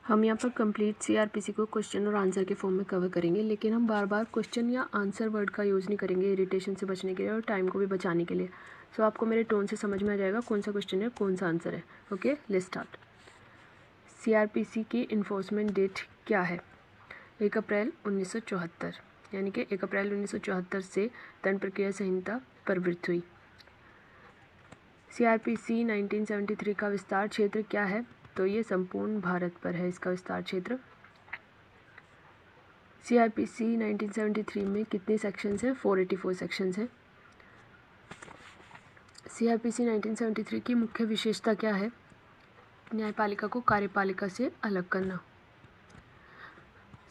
हम यहाँ पर कंप्लीट सीआरपीसी को क्वेश्चन और आंसर के फॉर्म में कवर करेंगे, लेकिन हम बार बार क्वेश्चन या आंसर वर्ड का यूज़ नहीं करेंगे इरिटेशन से बचने के लिए और टाइम को भी बचाने के लिए। सो आपको मेरे टोन से समझ में आ जाएगा कौन सा क्वेश्चन है, कौन सा आंसर है। Okay, let's start. सीआरपीसी की इन्फोर्समेंट डेट क्या है? 1 अप्रैल 1974, यानी कि 1 अप्रैल 1974 से दंड प्रक्रिया संहिता प्रवृत्त हुई। सीआरपीसी 1973 का विस्तार क्षेत्र क्या है? तो ये संपूर्ण भारत पर है इसका विस्तार क्षेत्र। सीआरपीसी 1973 में कितने सेक्शंस हैं? 484 सेक्शंस हैं। सीआरपीसी 1973 की मुख्य विशेषता क्या है? न्यायपालिका को कार्यपालिका से अलग करना।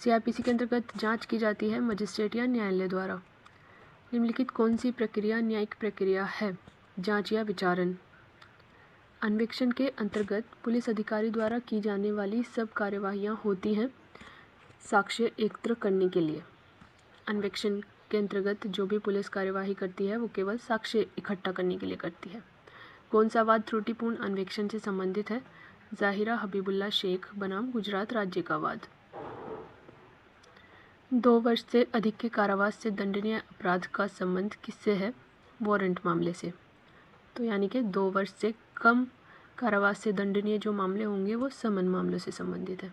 सीआरपीसी के अंतर्गत जांच की जाती है मजिस्ट्रेट या न्यायालय द्वारा। निम्नलिखित कौन सी प्रक्रिया न्यायिक प्रक्रिया है? जांच या विचारण। अन्वेषण के अंतर्गत पुलिस अधिकारी द्वारा की जाने वाली सब कार्यवाहियाँ होती हैं साक्ष्य एकत्र करने के लिए। अन्वेषण के अंतर्गत जो भी पुलिस कार्यवाही करती है वो केवल साक्ष्य इकट्ठा करने के लिए करती है। कौन सा वाद त्रुटिपूर्ण अन्वेषण से संबंधित है? जाहिरा हबीबुल्ला शेख बनाम गुजरात राज्य का वाद। 2 वर्ष से अधिक के कारावास से दंडनीय अपराध का संबंध किससे है? वारंट मामले से। तो यानी कि 2 वर्ष से कम कारावास से दंडनीय जो मामले होंगे वो समन मामलों से संबंधित है।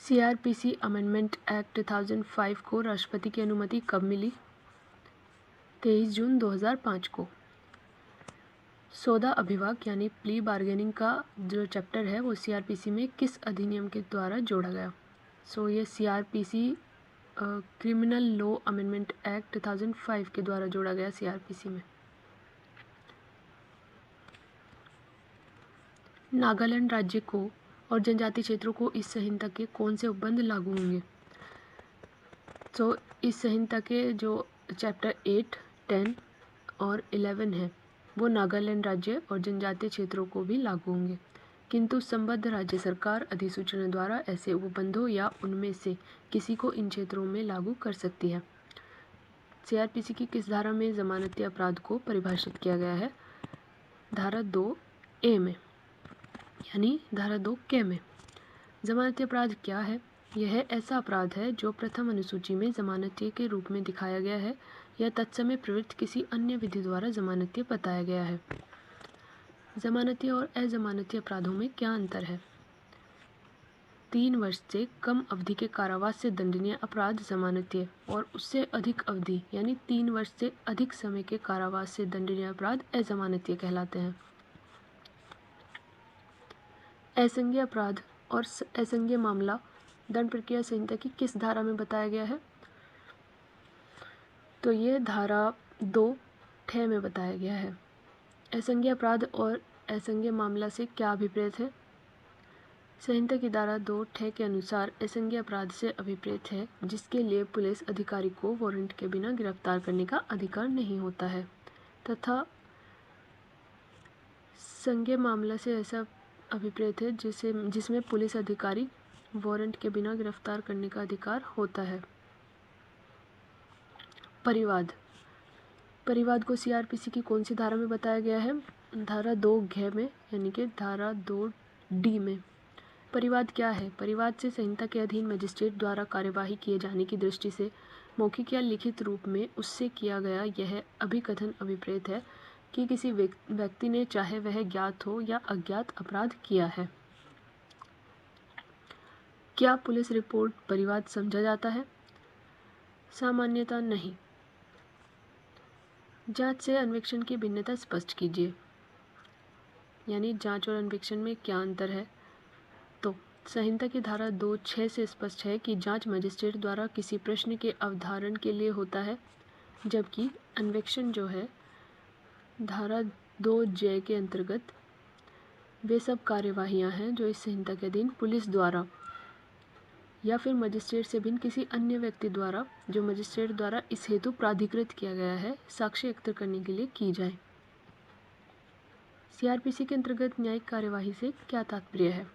सीआरपीसी अमेंडमेंट एक्ट 2005 को राष्ट्रपति की अनुमति कब मिली? 23 जून 2005 को। सौदा अभिभाग यानी प्ली बार्गेनिंग का जो चैप्टर है वो सीआरपीसी में किस अधिनियम के द्वारा जोड़ा गया? सो ये CrPC criminal law amendment act 2005 के द्वारा जोड़ा गया सीआरपीसी में। नागालैंड राज्य को और जनजातीय क्षेत्रों को इस संहिता के कौन से उपबंध लागू होंगे? तो इस संहिता के जो चैप्टर 8, 10 और 11 है वो नागालैंड राज्य और जनजातीय क्षेत्रों को भी लागू होंगे, किंतु संबद्ध राज्य सरकार अधिसूचना द्वारा ऐसे उपबंधों या उनमें से किसी को इन क्षेत्रों में लागू कर सकती है। सीआरपीसी की किस धारा में जमानती अपराध को परिभाषित किया गया है? धारा 2A में, यानी धारा 2K में। जमानती अपराध क्या है? यह ऐसा अपराध है जो प्रथम अनुसूची में जमानती के रूप में दिखाया गया है या तत्समय प्रवृत्त किसी अन्य विधि द्वारा जमानती बताया गया है। जमानती और अजमानती अपराधों में क्या अंतर है? 3 वर्ष से कम अवधि के कारावास से दंडनीय अपराध जमानती और उससे अधिक अवधि यानी 3 वर्ष से अधिक समय के कारावास से दंडनीय अपराध अजमानती कहलाते हैं। असंज्ञेय अपराध और असंज्ञेय मामला दंड प्रक्रिया संहिता की किस धारा में बताया गया है? तो ये धारा 2 में बताया गया है। असंज्ञेय अपराध और असंज्ञेय मामला से क्या अभिप्रेत है? संहिता की धारा 2 के अनुसार असंज्ञेय अपराध से अभिप्रेत है जिसके लिए पुलिस अधिकारी को वारंट के बिना गिरफ्तार करने का अधिकार नहीं होता है, तथा संज्ञेय मामला से ऐसा अभिप्रेत है जिसमें पुलिस अधिकारी वारंट के बिना गिरफ्तार करने का अधिकार होता है। परिवाद। परिवाद को सीआरपीसी की कौन सी धारा में बताया गया है? धारा 2 में, यानी कि धारा 2D में। परिवाद क्या है? परिवाद से संहिता के अधीन मजिस्ट्रेट द्वारा कार्यवाही किए जाने की दृष्टि से मौखिक या लिखित रूप में उससे किया गया यह अभिकथन अभिप्रेत है कि किसी व्यक्ति ने चाहे वह ज्ञात हो या अज्ञात अपराध किया है। क्या पुलिस रिपोर्ट परिवाद समझा जाता है? सामान्यतः नहीं। जांच से अन्वेषण की भिन्नता स्पष्ट कीजिए, यानी जांच और अन्वेषण में क्या अंतर है? तो संहिता की धारा 2(6) से स्पष्ट है कि जांच मजिस्ट्रेट द्वारा किसी प्रश्न के अवधारण के लिए होता है, जबकि अन्वेषण जो है धारा 2J के अंतर्गत वे सब कार्यवाहियां हैं जो इस संहिता के अधीन पुलिस द्वारा या फिर मजिस्ट्रेट से भिन्न किसी अन्य व्यक्ति द्वारा जो मजिस्ट्रेट द्वारा इस हेतु प्राधिकृत किया गया है साक्ष्य एकत्र करने के लिए की जाए। सीआरपीसी के अंतर्गत न्यायिक कार्यवाही से क्या तात्पर्य है?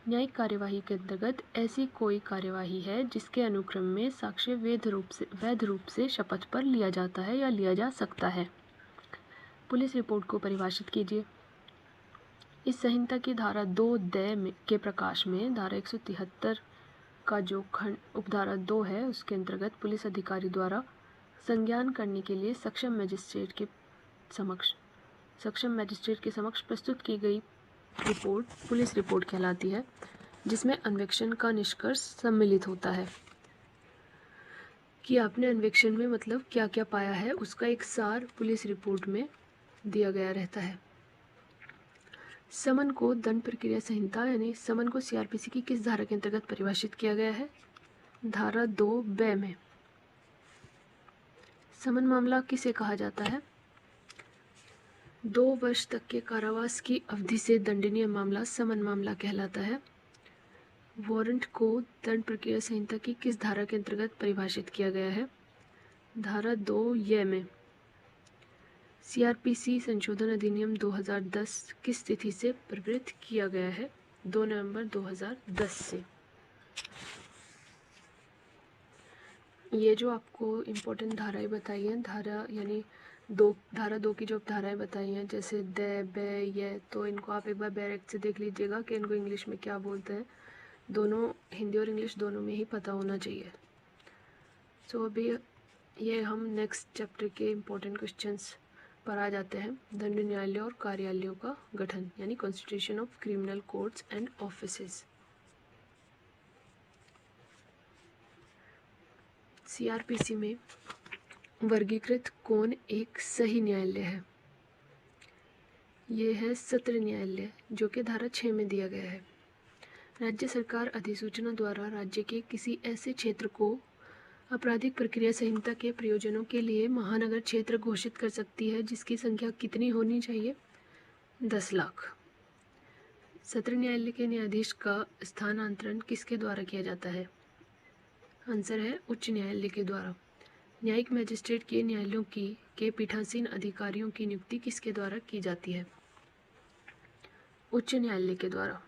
न्यायिक कार्यवाही के अंतर्गत ऐसी कोई कार्यवाही है जिसके अनुक्रम में साक्ष्य वैध रूप से शपथ पर लिया जाता है या लिया जा सकता है। पुलिस रिपोर्ट को परिभाषित कीजिए। इस संहिता की धारा 2 के प्रकाश में धारा 173 का जो खंड उपधारा 2 है उसके अंतर्गत पुलिस अधिकारी द्वारा संज्ञान करने के लिए सक्षम मजिस्ट्रेट के समक्ष प्रस्तुत की गई रिपोर्ट पुलिस रिपोर्ट कहलाती है, जिसमें अन्वेषण का निष्कर्ष सम्मिलित होता है कि आपने अन्वेषण में मतलब क्या क्या पाया है, उसका एक सार पुलिस रिपोर्ट में दिया गया रहता है। समन को दंड प्रक्रिया संहिता यानी समन को सीआरपीसी की किस धारा के अंतर्गत परिभाषित किया गया है? धारा 2 में। समन मामला किसे कहा जाता है? 2 वर्ष तक के कारावास की अवधि से दंडनीय मामला समन मामला कहलाता है। वारंट को दंड प्रक्रिया संहिता की किस धारा के अंतर्गत परिभाषित किया गया है? धारा 2 में। सीआरपीसी संशोधन अधिनियम 2010 किस तिथि से प्रवृत्त किया गया है? 2 नवंबर 2010 से। ये जो आपको इम्पोर्टेंट धाराएं बताई हैं, धारा 2 की जो धाराएं बताई हैं जैसे ये, तो इनको आप एक बार डायरेक्ट से देख लीजिएगा कि इनको इंग्लिश में क्या बोलते हैं। दोनों हिंदी और इंग्लिश दोनों में ही पता होना चाहिए। सो अभी ये हम नेक्स्ट चैप्टर के इम्पोर्टेंट क्वेश्चंस पर आ जाते हैं। दंड न्यायालय और कार्यालयों का गठन यानी constitution of criminal courts and offices. CrPC में वर्गीकृत कौन एक सही न्यायालय है? ये है सत्र न्यायालय, जो कि धारा 6 में दिया गया है। राज्य सरकार अधिसूचना द्वारा राज्य के किसी ऐसे क्षेत्र को आपराधिक प्रक्रिया संहिता के प्रयोजनों के लिए महानगर क्षेत्र घोषित कर सकती है, जिसकी संख्या कितनी होनी चाहिए? 10 लाख। सत्र न्यायालय के न्यायाधीश का स्थानांतरण किसके द्वारा किया जाता है? आंसर है उच्च न्यायालय के द्वारा। न्यायिक मजिस्ट्रेट के न्यायालयों के पीठासीन अधिकारियों की नियुक्ति किसके द्वारा की जाती है? उच्च न्यायालय के द्वारा।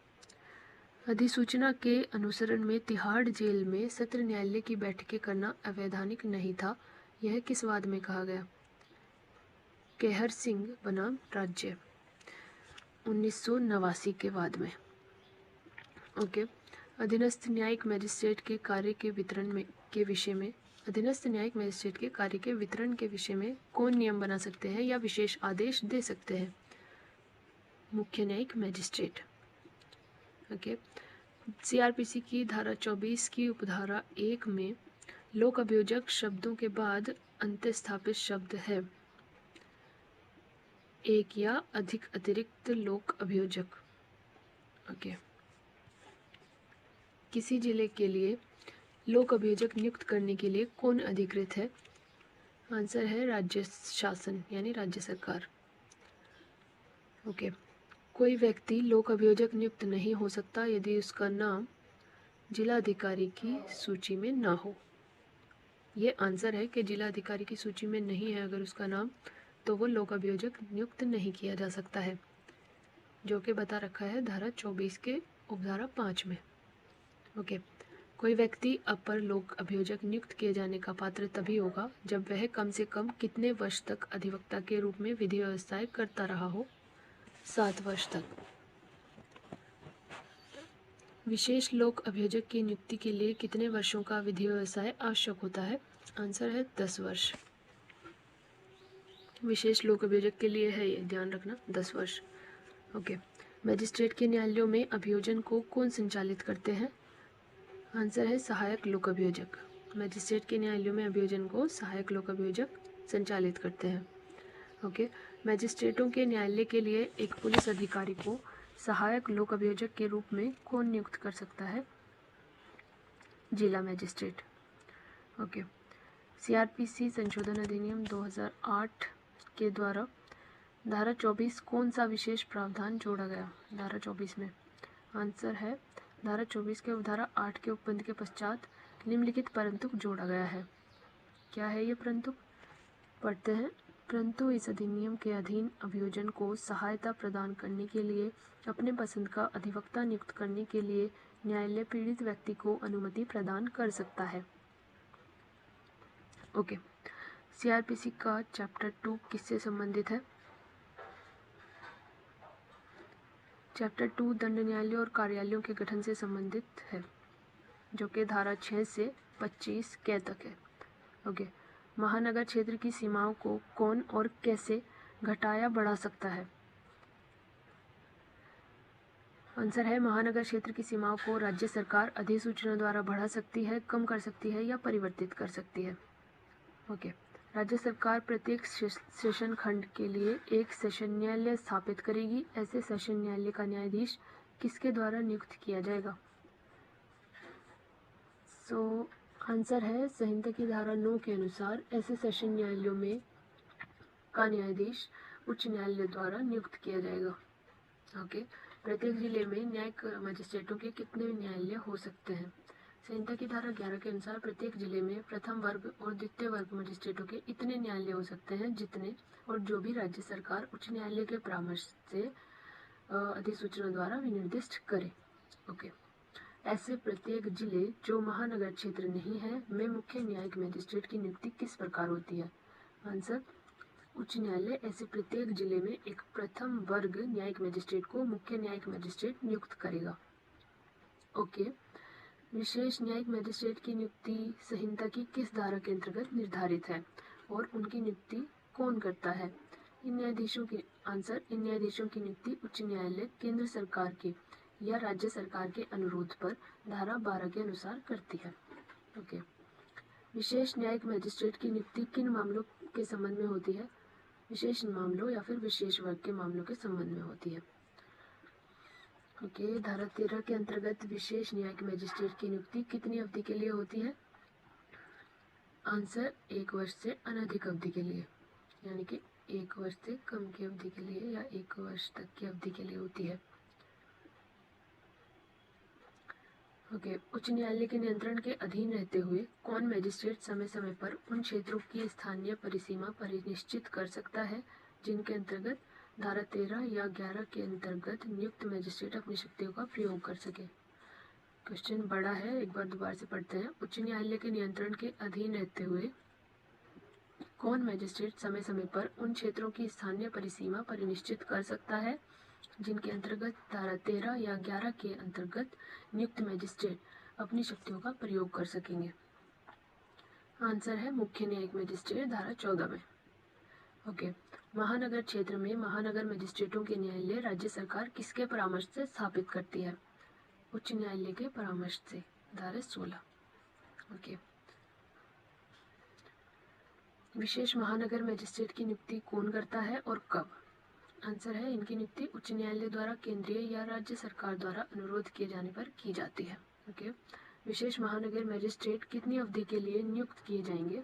अधिसूचना के अनुसरण में तिहाड़ जेल में सत्र न्यायालय की बैठकें करना अवैधानिक नहीं था, यह किस वाद में कहा गया? केहर सिंह बनाम राज्य 1989 के वाद में। ओके। अधीनस्थ न्यायिक मजिस्ट्रेट के कार्य के वितरण के विषय में अधीनस्थ न्यायिक मजिस्ट्रेट के कार्य के वितरण के विषय में कौन नियम बना सकते हैं या विशेष आदेश दे सकते हैं? मुख्य न्यायिक मजिस्ट्रेट। ओके। सीआरपीसी की धारा 24 की उपधारा 1 में लोक अभियोजक शब्दों के बाद अंत्यस्थापित शब्द है एक या अधिक अतिरिक्त लोक अभियोजक। ओके। किसी जिले के लिए लोक अभियोजक नियुक्त करने के लिए कौन अधिकृत है? आंसर है राज्य शासन यानी राज्य सरकार। ओके। कोई व्यक्ति लोक अभियोजक नियुक्त नहीं हो सकता यदि उसका नाम जिलाधिकारी की सूची में ना हो। ये आंसर है कि जिलाधिकारी की सूची में नहीं है अगर उसका नाम, तो वो लोक अभियोजक नियुक्त नहीं किया जा सकता है, जो कि बता रखा है धारा 24 के उपधारा 5 में। ओके। कोई व्यक्ति अपर लोक अभियोजक नियुक्त किए जाने का पात्र तभी होगा जब वह कम से कम कितने वर्ष तक अधिवक्ता के रूप में विधि व्यवस्थाएं करता रहा हो? 7 वर्ष तक। विशेष लोक अभियोजक की नियुक्ति के लिए कितने वर्षों का विधि व्यवसाय आवश्यक होता है? आंसर है 10 वर्ष। विशेष लोक अभियोजक के लिए है ये, ध्यान रखना, 10 वर्ष। ओके। मजिस्ट्रेट के न्यायालयों में अभियोजन को कौन संचालित करते हैं? आंसर है सहायक लोक अभियोजक। मजिस्ट्रेट के न्यायालयों में अभियोजन को सहायक लोक अभियोजक संचालित करते हैं। ओके। मजिस्ट्रेटों के न्यायालय के लिए एक पुलिस अधिकारी को सहायक लोक अभियोजक के रूप में कौन नियुक्त कर सकता है? जिला मजिस्ट्रेट। ओके। सीआरपीसी संशोधन अधिनियम 2008 के द्वारा धारा 24 कौन सा विशेष प्रावधान जोड़ा गया? धारा 24 में आंसर है धारा 24 के उपधारा 8 के उपबंध के पश्चात निम्नलिखित परंतु जोड़ा गया है। क्या है ये परंतु? पढ़ते हैं। परंतु इस अधिनियम के अधीन अभियोजन को सहायता प्रदान करने के लिए अपने पसंद का अधिवक्ता नियुक्त करने के लिए न्यायालय पीड़ित व्यक्ति को अनुमति प्रदान कर सकता है। ओके। सीआरपीसी का चैप्टर 2 किससे संबंधित है? चैप्टर 2 दंड न्यायालयों और कार्यालयों के गठन से संबंधित है, जो कि धारा 6 से 25 क तक है। ओके। महानगर क्षेत्र की सीमाओं को कौन और कैसे घटाया बढ़ा सकता है? आंसर है महानगर क्षेत्र की सीमाओं को राज्य सरकार अधिसूचना द्वारा बढ़ा सकती है, कम कर सकती है या परिवर्तित कर सकती है। ओके। राज्य सरकार प्रत्येक सेशन खंड के लिए एक सेशन न्यायालय स्थापित करेगी। ऐसे सेशन न्यायालय का न्यायाधीश किसके द्वारा नियुक्त किया जाएगा? आंसर है संहिता की धारा 9 के अनुसार ऐसे सेशन न्यायालयों में का न्यायाधीश उच्च न्यायालय द्वारा नियुक्त किया जाएगा। ओके। प्रत्येक जिले में न्यायिक मजिस्ट्रेटों के कितने न्यायालय हो सकते हैं? संहिता की धारा 11 के अनुसार प्रत्येक जिले में प्रथम वर्ग और द्वितीय वर्ग मजिस्ट्रेटों के इतने न्यायालय हो सकते हैं जितने और जो भी राज्य सरकार उच्च न्यायालय के परामर्श से अधिसूचना द्वारा विनिर्दिष्ट करे। ओके। ऐसे प्रत्येक जिले जो महानगर क्षेत्र नहीं है में मुख्य न्यायिक मजिस्ट्रेट की नियुक्ति किस प्रकार होती है? आंसर, उच्च न्यायालय ऐसे प्रत्येक जिले में एक प्रथम वर्ग न्यायिक मजिस्ट्रेट को मुख्य न्यायिक मजिस्ट्रेट नियुक्त करेगा। ओके। विशेष न्यायिक मजिस्ट्रेट की नियुक्ति संहिता की किस धारा के अंतर्गत निर्धारित है और उनकी नियुक्ति कौन करता है? इन न्यायाधीशों की नियुक्ति उच्च न्यायालय केंद्र सरकार के या राज्य सरकार के अनुरोध पर धारा 12 के अनुसार करती है। ओके। विशेष न्यायिक मजिस्ट्रेट की नियुक्ति किन मामलों के संबंध में होती है? विशेष मामलों या फिर विशेष वर्ग के मामलों के संबंध में होती है। ओके। धारा 13 के अंतर्गत विशेष न्यायिक मजिस्ट्रेट की नियुक्ति कितनी अवधि के लिए होती है? आंसर, 1 वर्ष से अनधिक अवधि के लिए, यानी कि 1 वर्ष से कम की अवधि के लिए या 1 वर्ष तक की अवधि के लिए होती है। ओके। उच्च न्यायालय के नियंत्रण के अधीन रहते हुए कौन मजिस्ट्रेट समय समय पर उन क्षेत्रों की स्थानीय परिसीमा परिनिश्चित कर सकता है जिनके अंतर्गत धारा 13 या 11 के अंतर्गत नियुक्त मजिस्ट्रेट अपनी शक्तियों का प्रयोग कर सके? क्वेश्चन बड़ा है, एक बार दोबारा से पढ़ते हैं। उच्च न्यायालय के नियंत्रण के अधीन रहते हुए कौन मजिस्ट्रेट समय समय पर उन क्षेत्रों की स्थानीय परिसीमा परिनिश्चित कर सकता है जिनके अंतर्गत धारा 13 या 11 के अंतर्गत नियुक्त मजिस्ट्रेट अपनी शक्तियों का प्रयोग कर सकेंगे? आंसर है मुख्य न्यायिक मजिस्ट्रेट धारा 14 में। ओके। महानगर क्षेत्र में महानगर मजिस्ट्रेटों के न्यायालय राज्य सरकार किसके परामर्श से स्थापित करती है? उच्च न्यायालय के परामर्श से, धारा 16। ओके। विशेष महानगर मजिस्ट्रेट की नियुक्ति कौन करता है और कब? आंसर है इनकी नियुक्ति उच्च न्यायालय द्वारा केंद्रीय या राज्य सरकार द्वारा अनुरोध किए जाने पर की जाती है। ओके। विशेष महानगर मजिस्ट्रेट कितनी अवधि के लिए नियुक्त किए जाएंगे?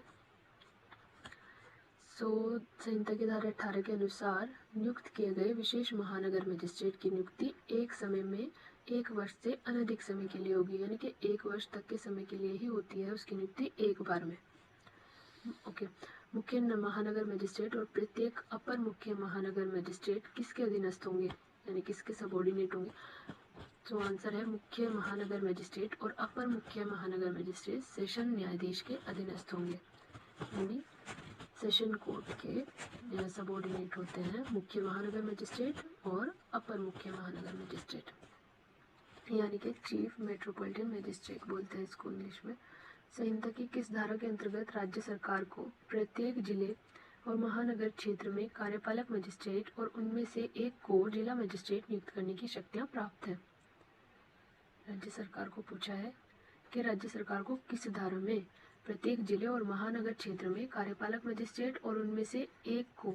संहिता की धारा 18 के अनुसार नियुक्त किए गए विशेष महानगर मजिस्ट्रेट की नियुक्ति एक समय में 1 वर्ष से अनधिक समय के लिए होगी, यानी कि 1 वर्ष तक के समय के लिए ही होती है उसकी नियुक्ति एक बार में। ओके। मुख्य महानगर मजिस्ट्रेट और प्रत्येक अपर मुख्य महानगर मजिस्ट्रेट किसके अधीनस्थ होंगे, यानी किसके सबऑर्डिनेट होंगे? तो आंसर है मुख्य महानगर मजिस्ट्रेट और अपर मुख्य महानगर मजिस्ट्रेट सेशन न्यायाधीश के अधीनस्थ होंगे, यानी सेशन कोर्ट के सबऑर्डिनेट होते हैं मुख्य महानगर मजिस्ट्रेट और अपर मुख्य महानगर मजिस्ट्रेट, यानी कि चीफ मेट्रोपॉलिटन मजिस्ट्रेट बोलते हैं इसको इंग्लिश में। संहिता की किस धारा के अंतर्गत राज्य सरकार को प्रत्येक जिले और महानगर क्षेत्र में कार्यपालक मजिस्ट्रेट और उनमें से एक को जिला मजिस्ट्रेट नियुक्त करने की शक्तियां प्राप्त है? राज्य सरकार को पूछा है कि राज्य सरकार को किस धारा में प्रत्येक जिले और महानगर क्षेत्र में कार्यपालक मजिस्ट्रेट और उनमें से एक को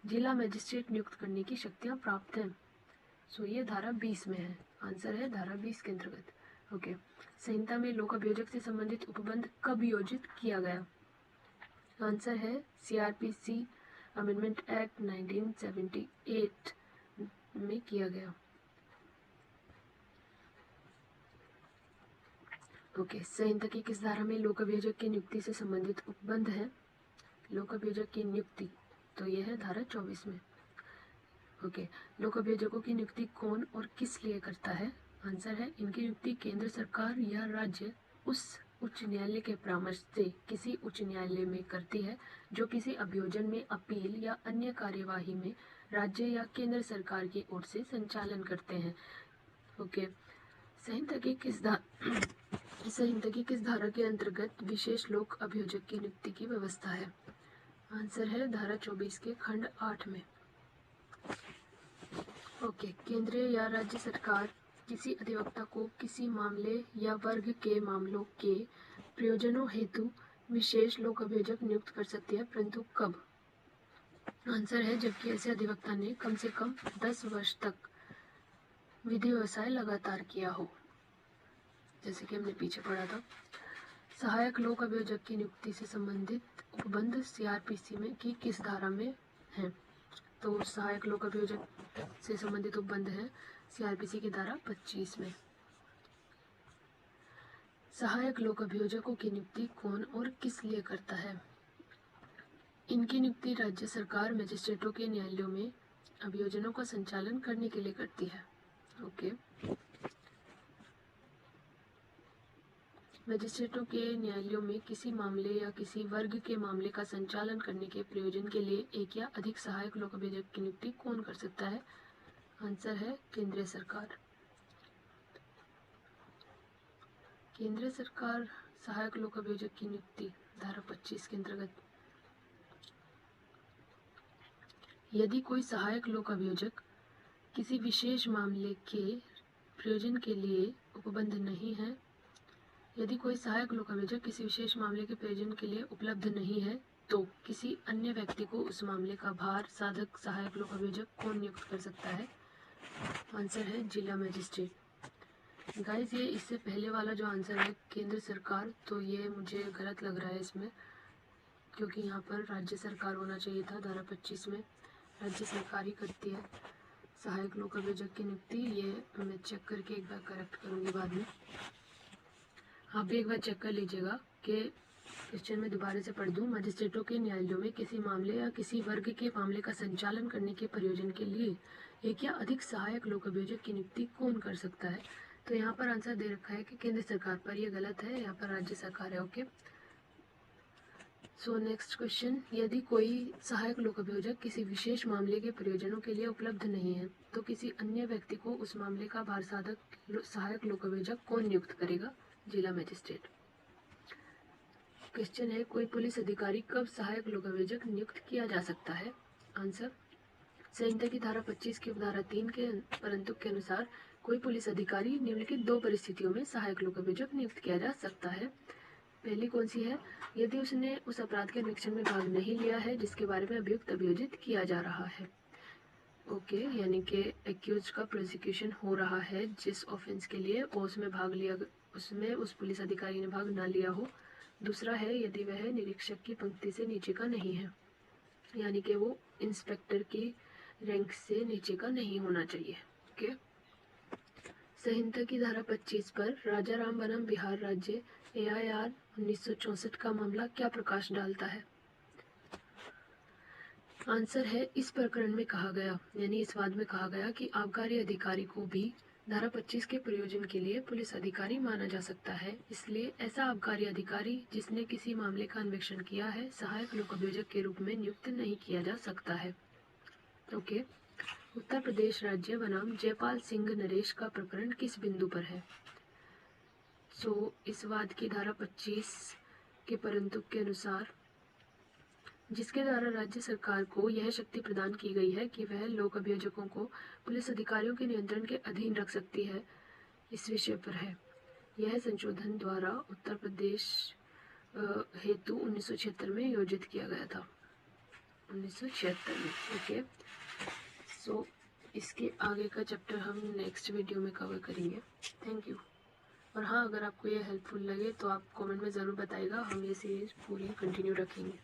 जिला मजिस्ट्रेट नियुक्त करने की शक्तियां प्राप्त हैं? ये धारा 20 में है। आंसर है धारा 20 के अंतर्गत। ओके। संहिता में लोक अभियोजक से संबंधित उपबंध कब योजित किया गया? आंसर है CRPC अमेंडमेंट एक्ट 1978 में किया गया। ओके। संहिता की किस धारा में लोक अभियोजक की नियुक्ति से संबंधित उपबंध है? लोक अभियोजक की नियुक्ति, तो यह है धारा 24 में। ओके। लोक अभियोजकों की नियुक्ति कौन और किस लिए करता है? आंसर है इनकी नियुक्ति केंद्र सरकार या राज्य उस उच्च न्यायालय के परामर्श से किसी उच्च न्यायालय में करती है जो किसी अभियोजन में अपील या अन्य कार्यवाही में राज्य या केंद्र सरकार की ओर से संचालन करते हैं। ओके, संहिता की किस धारा के अंतर्गत विशेष लोक अभियोजक की नियुक्ति की व्यवस्था है? आंसर है धारा 24 के खंड 8 में। ओके, केंद्रीय या राज्य सरकार किसी अधिवक्ता को किसी मामले या वर्ग के मामलों के प्रयोजनों हेतु विशेष लोक अभियोजक नियुक्त कर सकती है, परंतु कब? आंसर है जबकि ऐसे अधिवक्ता ने कम से कम 10 वर्ष तक विधि व्यवसाय लगातार किया हो, जैसे कि हमने पीछे पढ़ा था। सहायक लोक अभियोजक की नियुक्ति से संबंधित उपबंध सीआरपीसी में की किस धारा में है? तो सहायक लोक अभियोजक से संबंधित उपबंध है सीआरपीसी की धारा 25 में। सहायक लोक अभियोजकों की नियुक्ति कौन और किस लिए करता है? इनकी नियुक्ति राज्य सरकार मजिस्ट्रेटों के न्यायालयों में अभियोजनों का संचालन करने के लिए करती है। ओके, मजिस्ट्रेटों के न्यायालयों में किसी मामले या किसी वर्ग के मामले का संचालन करने के प्रयोजन के लिए एक या अधिक सहायक लोक अभियोजक की नियुक्ति कौन कर सकता है? आंसर है केंद्रीय सरकार। केंद्रीय सरकार सहायक लोक अभियोजक की नियुक्ति धारा 25 के अंतर्गत। यदि कोई सहायक लोक अभियोजक किसी विशेष मामले के प्रयोजन के लिए उपबंध नहीं है, यदि कोई सहायक लोक अभियोजक किसी विशेष मामले के प्रयोजन के लिए उपलब्ध नहीं है, तो किसी अन्य व्यक्ति को उस मामले का भार साधक सहायक लोक अभियोजक कौन नियुक्त कर सकता है? आंसर है जिला मजिस्ट्रेट। गाइस, ये इससे पहले वाला जो आंसर है केंद्र सरकार, तो ये मुझे गलत लग रहा है इसमें, क्योंकि यहाँ पर राज्य सरकार होना चाहिए था। धारा 25 में राज्य सरकार ही करती है सहायक लोक अभियोजक की नियुक्ति। ये मैं चेक करके एक बार करेक्ट करूँगी बाद में। आप भी एक बार चेक कर लीजिएगा कि क्वेश्चन में दोबारा से पढ़ दूँ। मजिस्ट्रेटों के न्यायालयों में किसी मामले या किसी वर्ग के मामले का संचालन करने के प्रयोजन के लिए एक या अधिक सहायक लोक अभियोजक की नियुक्ति कौन कर सकता है? तो यहाँ पर आंसर दे रखा है कि केंद्र सरकार, पर यह गलत है, यहाँ पर राज्य सरकार है। ओके, सो नेक्स्ट क्वेश्चन, यदि कोई सहायक लोक अभियोजक किसी विशेष मामले के प्रयोजनों के लिए उपलब्ध नहीं है, तो किसी अन्य व्यक्ति को उस मामले का भार साधक सहायक लोक अभियोजक कौन नियुक्त करेगा? जिला मजिस्ट्रेट। क्वेश्चन है, कोई पुलिस अधिकारी कब सहायक लोक अभियोजक नियुक्त किया जा सकता है? आंसर, संहिता की धारा 25 की उपधारा 3 के परंतु के अनुसार कोई पुलिस अधिकारी निम्नलिखित 2 परिस्थितियों में सहायक लोक अभियोजक नियुक्त किया जा सकता है। पहली कौन सी है? यदि उसने उस अपराध के निरीक्षण में भाग नहीं लिया है जिसके बारे में अभियुक्त अभियोजित किया जा रहा है। ओके, यानी कि एक्यूज का प्रोसिक्यूशन हो रहा है जिस ऑफेंस के लिए, वो उसमें भाग लिया, उसमें उस पुलिस अधिकारी ने भाग ना लिया हो। दूसरा है यदि वह निरीक्षक की पंक्ति से नीचे का नहीं है, यानी कि वो इंस्पेक्टर की रैंक से नीचे का नहीं होना चाहिए। ओके, संहिता की धारा 25 पर राजा राम बनाम बिहार राज्य AIR 1964 का मामला क्या प्रकाश डालता है? आंसर है, इस प्रकरण में कहा गया, यानी इस वाद में कहा गया कि आबकारी अधिकारी को भी धारा 25 के प्रयोजन के लिए पुलिस अधिकारी माना जा सकता है। इसलिए ऐसा आबकारी अधिकारी जिसने किसी मामले का अन्वेषण किया है सहायक लोक अभियोजक के रूप में नियुक्त नहीं किया जा सकता है। ओके, उत्तर प्रदेश राज्य बनाम जयपाल सिंह नरेश का प्रकरण किस बिंदु पर है? सो इस वाद की धारा 25 के परंतु के अनुसार, जिसके द्वारा राज्य सरकार को यह शक्ति प्रदान की गई है कि वह लोक अभियोजकों को पुलिस अधिकारियों के नियंत्रण के अधीन रख सकती है, इस विषय पर है। यह संशोधन द्वारा उत्तर प्रदेश हेतु 1976 में योजित किया गया था, 1976 में। ओके, सो इसके आगे का चैप्टर हम नेक्स्ट वीडियो में कवर करेंगे। Thank you. और हाँ, अगर आपको ये हेल्पफुल लगे तो आप कमेंट में ज़रूर बताइएगा, हम ये सीरीज़ पूरी कंटिन्यू रखेंगे।